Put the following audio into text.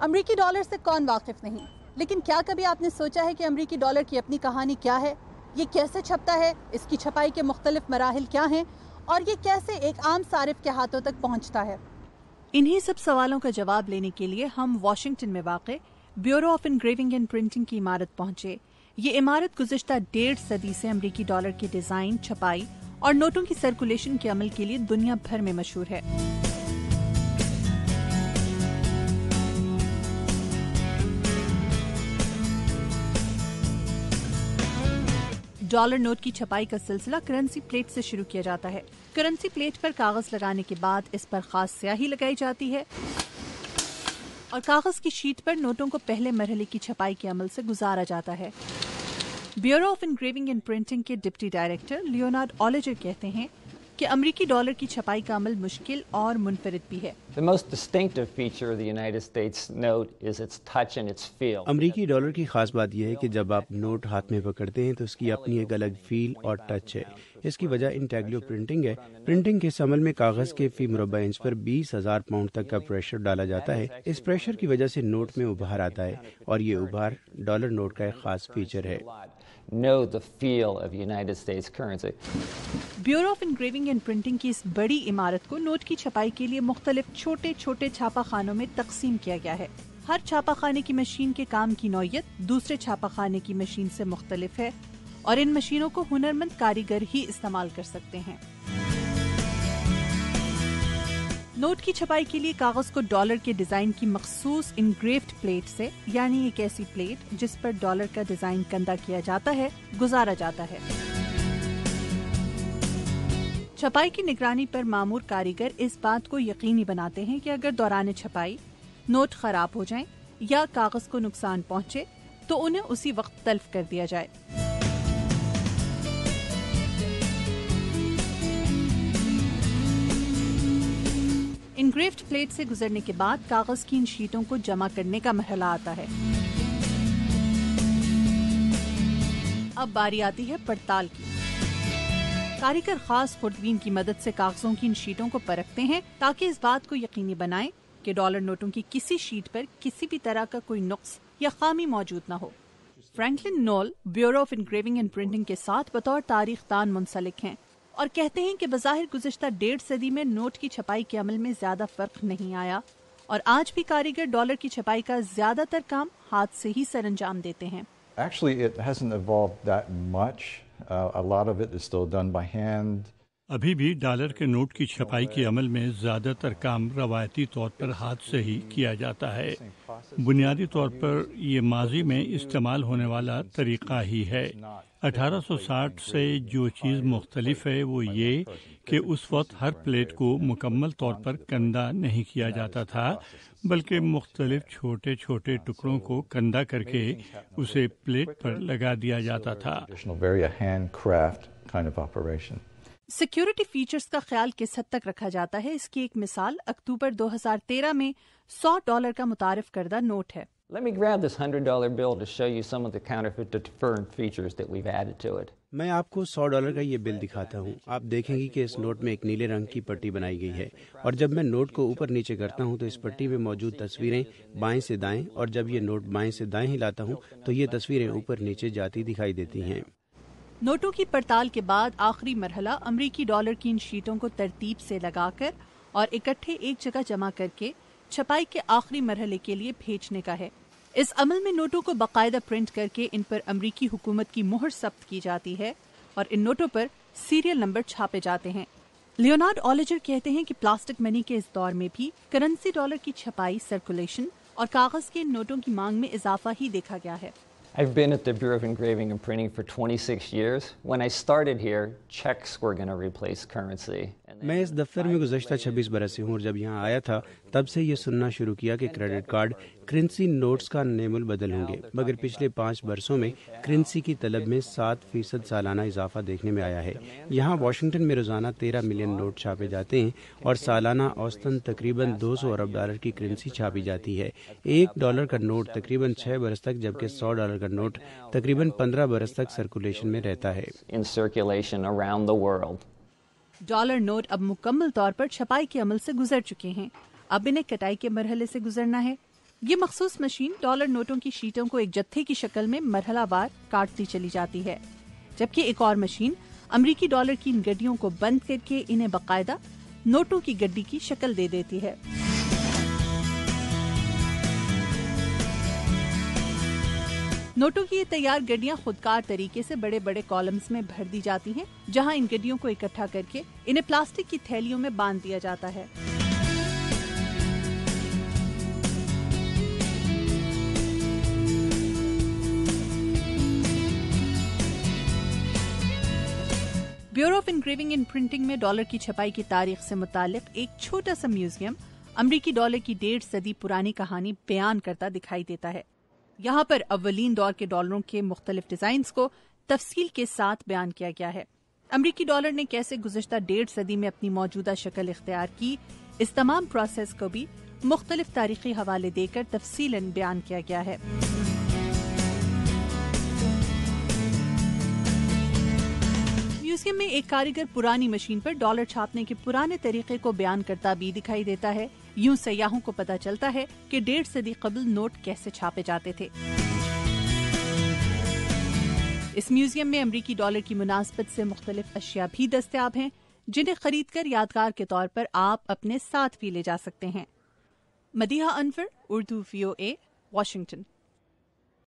امریکی ڈالر سے کون واقف نہیں، لیکن کیا کبھی آپ نے سوچا ہے کہ امریکی ڈالر کی اپنی کہانی کیا ہے؟ یہ کیسے چھپتا ہے؟ اس کی چھپائی کے مختلف مراحل کیا ہیں؟ اور یہ کیسے ایک عام صارف کے ہاتھوں تک پہنچتا ہے؟ انہی سب سوالوں کا جواب لینے کے لیے ہم واشنگٹن میں واقع bureau of Engraving and Printing کی عمارت پہنچے۔ یہ عمارت گزشتہ 1.5 صدی سے امریکی ڈالر کے ڈیزائن، چھپائی اور نوٹوں کی سرکولیشن کے عمل کے لیے دنیا بھر میں مشہور ہے۔ ڈالر نوٹ کی چھپائی کا سلسلہ کرنسی پلیٹ سے شروع کیا جاتا ہے۔ کرنسی پلیٹ پر کاغذ لگانے کے بعد اس پر خاص سیاہی لگائی جاتی ہے اور کاغذ کی شیٹ پر نوٹوں کو پہلے مرحلے کی چھپائی کے عمل سے گزارا جاتا ہے۔ Bureau of Engraving and Printing کے ڈپٹی ڈائریکٹر لیونارڈ اولیجر کہتے ہیں کہ امریکی ڈالر کی چھپائی کا عمل مشکل اور منفرد بھی ہے۔ The most distinctive feature of the United States note is its touch and its feel. امریکی ڈالر کی خاص بات یہ ہے کہ جب آپ نوٹ ہاتھ میں پکڑتے ہیں تو اس کی اپنی ایک الگ فیل اور ٹچ ہے۔ اس کی وجہ انٹیگلو پرنٹنگ ہے۔ پرنٹنگ کے اس عمل میں کاغذ کے فی مربع انچ پر 20,000 پاؤنڈ تک کا پریشر ڈالا جاتا ہے۔ اس پریشر کی وجہ سے نوٹ میں ابھار آتا ہے اور یہ ابھار ڈالر نوٹ کا ایک خاص فیچر ہے۔ Know the feel of United States currency. Bureau of Engraving and Printing کی اس بڑی عمارت کو نوٹ کی چھپائی کے لیے مختلف چھوٹے چھوٹے چھاپا خانوں میں تقسیم کیا گیا ہے۔ ہر چھاپا خانے کی مشین کے کام کی نوعیت دوسرے چھاپا خانے کی مشین سے مختلف ہے اور ان مشینوں کو ہنرمند کاریگر ہی استعمال کر سکتے ہیں۔ نوٹ کی چھپائی کے لیے کاغذ کو ڈالر کے ڈیزائن کی مخصوص انگریوڈ پلیٹ سے، یعنی ایک ایسی پلیٹ جس پر ڈالر کا ڈیزائن کندہ کیا جاتا ہے، گزارا جاتا ہے۔ چھپائی کی نگرانی پر مامور کاریگر اس بات کو یقینی بناتے ہیں کہ اگر دوران چھپائی نوٹ خراب ہو جائیں یا کاغذ کو نقصان پہنچے تو انہیں اسی وقت تلف کر دیا جائے۔ انگریوڈ پلیٹ سے گزرنے کے بعد کاغذ کی ان شیٹوں کو جمع کرنے کا مرحلہ آتا ہے۔ اب باری آتی ہے پڑتال کی۔ کاریگر خاص خوردبین کی مدد سے کاغذوں کی ان شیٹوں کو پرکھتے ہیں تاکہ اس بات کو یقینی بنائیں کہ ڈالر نوٹوں کی کسی شیٹ پر کسی بھی طرح کا کوئی نقص یا خامی موجود نہ ہو۔ Franklin Noll Bureau of Engraving and Printing کے ساتھ بطور تاریخ دان منسلک ہیں اور کہتے ہیں کہ بظاہر گزشتہ 1.5 صدی میں نوٹ کی چھپائی کے عمل میں زیادہ فرق نہیں آیا اور آج بھی کاریگر ڈالر کی چھپائی کا زیادہ تر کام ہاتھ سے ہی سر انجام دیتے ہیں۔ Actually, it hasn't evolved that much. A lot of it is still done by hand. ابھی بھی ڈالر کے نوٹ کی چھپائی کے عمل میں زیادہ تر کام روایتی طور پر ہاتھ سے ہی کیا جاتا ہے۔ بنیادی طور پر یہ ماضی میں استعمال ہونے والا طریقہ ہی ہے۔ 1860 سے جو چیز مختلف ہے وہ یہ کہ اس وقت ہر پلیٹ کو مکمل طور پر کندہ نہیں کیا جاتا تھا، بلکہ مختلف چھوٹے چھوٹے ٹکڑوں کو کندہ کر کے اسے پلیٹ پر لگا دیا جاتا تھا۔ سیکیورٹی فیچرز کا خیال کس حد تک رکھا جاتا ہے، اس کی ایک مثال اکتوبر 2013 میں $100 کا متعارف کردہ نوٹ ہے۔ Let me grab this $100 bill to show you some of the counterfeit deterrent features that we've added to it. میں آپ کو $100 کا یہ بل دکھاتا ہوں۔ آپ دیکھیں گی کہ اس نوٹ میں ایک نیلے رنگ کی پٹی بنائی گئی ہے اور جب میں نوٹ کو اوپر نیچے کرتا ہوں تو اس پٹی میں موجود تصویریں بائیں سے دائیں، اور جب یہ نوٹ بائیں سے دائیں ہلاتا ہوں تو یہ تصویریں اوپر نیچے جاتی دکھائی دیتی ہیں۔ نوٹوں کی پڑتال کے بعد آخری مرحلہ امریکی ڈالر کی ان شیٹوں کو ترتیب سے لگا کر اور اکٹھے ایک جگہ جمع کر کے چھپائی کے آخری مرحلے کے لیے بھیجنے کا ہے۔ اس عمل میں نوٹوں کو باقاعدہ پرنٹ کر کے ان پر امریکی حکومت کی مہر ثبت کی جاتی ہے اور ان نوٹوں پر سیریل نمبر چھاپے جاتے ہیں۔ لیونارڈ اولیجر کہتے ہیں کہ پلاسٹک منی کے اس دور میں بھی کرنسی ڈالر کی چھپائی، سرکولیشن اور کاغذ کے نوٹوں کی مانگ میں اضافہ ہی دیکھا گیا ہے۔ I've been at the Bureau of Engraving and Printing for 26 years. When I started here, checks were going to replace currency. میں اس دفتر میں گزشتہ 26 برس سے ہوں اور جب یہاں آیا تھا تب سے یہ سننا شروع کیا کہ کریڈٹ کارڈ کرنسی نوٹس کا نیم البدل ہوں گے، مگر پچھلے 5 برسوں میں کرنسی کی طلب میں 7% سالانہ اضافہ دیکھنے میں آیا ہے۔ یہاں واشنگٹن میں روزانہ 13 ملین نوٹ چھاپے جاتے ہیں اور سالانہ اوسطاً تقریباً $200 ارب کی کرنسی چھاپی جاتی ہے۔ $1 کا نوٹ تقریباً 6 برس تک جبکہ $100 کا نوٹ تقریباً 15 برس تک سرکولیشن میں رہتا ہے۔ In circulation around the world. Dollar note اب مکمل طور پر چھپائی کے عمل سے گزر چکے ہیں، اب انہیں کٹائی کے مرحلے سے گزرنا ہے۔ یہ مخصوص مشین ڈالر نوٹوں کی شیٹوں کو ایک جتھے کی شکل میں مرحلہ وار کاٹتی چلی جاتی ہے، جبکہ ایک اور مشین امریکی ڈالر کی ان گڈیوں کو بند کر کے انہیں باقاعدہ نوٹوں کی گڈی کی شکل دے دیتی ہے۔ نوٹوں کی یہ تیار گڈیاں خودکار طریقے سے بڑے بڑے کالمز میں بھر دی جاتی ہیں، جہاں ان گڈیوں کو اکٹھا کر کے انہیں پلاسٹک کی تھیلیوں میں باندھ دیا جاتا ہے۔ Bureau of Engraving and printing میں ڈالر کی چھپائی کی تاریخ سے متعلق ایک چھوٹا سا میوزیم امریکی ڈالر کی 1.5 صدی پرانی کہانی بیان کرتا دکھائی دیتا ہے۔ یہاں پر اولین دور کے ڈالروں کے مختلف ڈیزائنز کو تفصیل کے ساتھ بیان کیا گیا ہے۔ امریکی ڈالر نے کیسے گزشتہ 1.5 صدی میں اپنی موجودہ شکل اختیار کی، اس تمام پروسیس کو بھی مختلف تاریخی حوالے دے کر تفصیلاً بیان کیا گیا ہے۔ میوزیم میں ایک کاریگر پرانی مشین پر ڈالر چھاپنے کے پرانے طریقے کو بیان کرتا بھی دکھائی دیتا ہے۔ یوں سیاحوں کو پتہ چلتا ہے کہ 1.5 صدی قبل نوٹ کیسے چھاپے جاتے تھے۔ اس میوزیم میں امریکی ڈالر کی مناسبت سے مختلف اشیاء بھی دستیاب ہیں، جنہیں خرید کر یادگار کے طور پر آپ اپنے ساتھ بھی لے جا سکتے ہیں۔ مدیحہ انور، اردو VOA، واشنگٹن۔